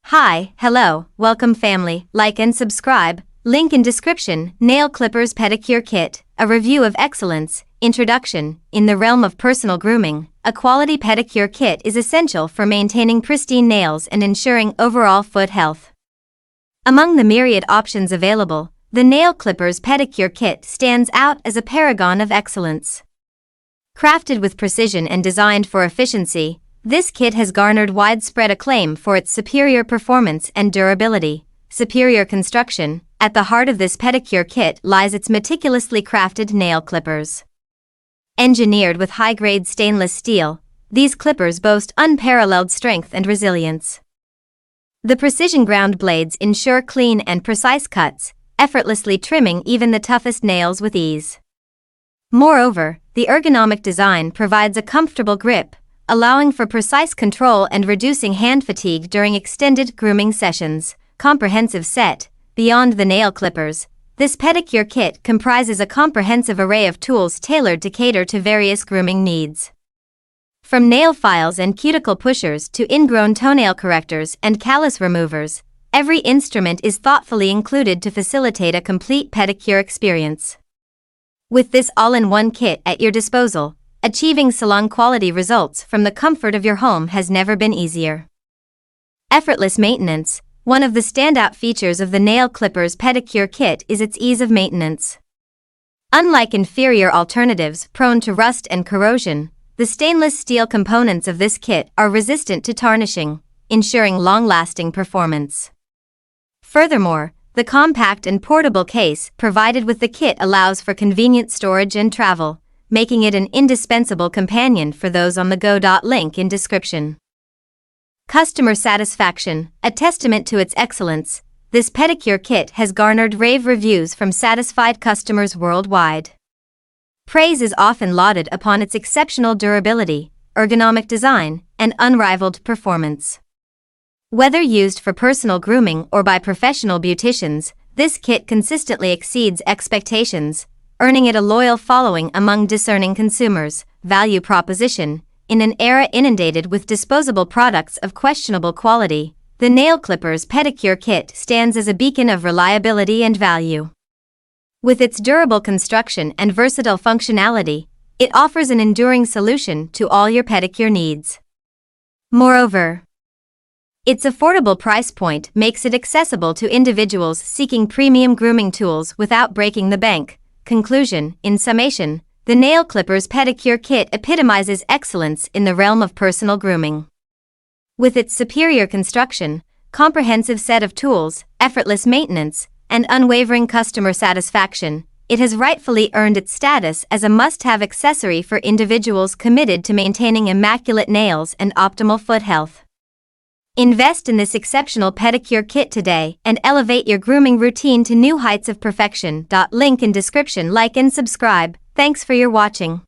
Hi, hello, welcome family, like and subscribe, link in description. Nail Clippers Pedicure Kit, a review of excellence. Introduction. In the realm of personal grooming, a quality pedicure kit is essential for maintaining pristine nails and ensuring overall foot health. Among the myriad options available, the Nail Clippers Pedicure Kit stands out as a paragon of excellence. Crafted with precision and designed for efficiency, this kit has garnered widespread acclaim for its superior performance and durability. Superior construction. At the heart of this pedicure kit lies its meticulously crafted nail clippers. Engineered with high-grade stainless steel, these clippers boast unparalleled strength and resilience. The precision-ground blades ensure clean and precise cuts, effortlessly trimming even the toughest nails with ease. Moreover, the ergonomic design provides a comfortable grip, allowing for precise control and reducing hand fatigue during extended grooming sessions. Comprehensive set. Beyond the nail clippers, this pedicure kit comprises a comprehensive array of tools tailored to cater to various grooming needs. From nail files and cuticle pushers to ingrown toenail correctors and callus removers, every instrument is thoughtfully included to facilitate a complete pedicure experience. With this all-in-one kit at your disposal, achieving salon-quality results from the comfort of your home has never been easier. Effortless maintenance. One of the standout features of the Nail Clippers Pedicure Kit is its ease of maintenance. Unlike inferior alternatives prone to rust and corrosion, the stainless steel components of this kit are resistant to tarnishing, ensuring long-lasting performance. Furthermore, the compact and portable case provided with the kit allows for convenient storage and travel, making it an indispensable companion for those on the go. Link in description. Customer satisfaction. A testament to its excellence, this pedicure kit has garnered rave reviews from satisfied customers worldwide. Praise is often lauded upon its exceptional durability, ergonomic design, and unrivaled performance. Whether used for personal grooming or by professional beauticians, this kit consistently exceeds expectations, earning it a loyal following among discerning consumers. Value proposition. In an era inundated with disposable products of questionable quality, the Nail Clippers Pedicure Kit stands as a beacon of reliability and value. With its durable construction and versatile functionality, it offers an enduring solution to all your pedicure needs. Moreover, its affordable price point makes it accessible to individuals seeking premium grooming tools without breaking the bank. Conclusion. In summation, the Nail Clippers Pedicure Kit epitomizes excellence in the realm of personal grooming. With its superior construction, comprehensive set of tools, effortless maintenance, and unwavering customer satisfaction, it has rightfully earned its status as a must-have accessory for individuals committed to maintaining immaculate nails and optimal foot health. Invest in this exceptional pedicure kit today and elevate your grooming routine to new heights of perfection. Link in description. Like and subscribe. Thanks for your watching.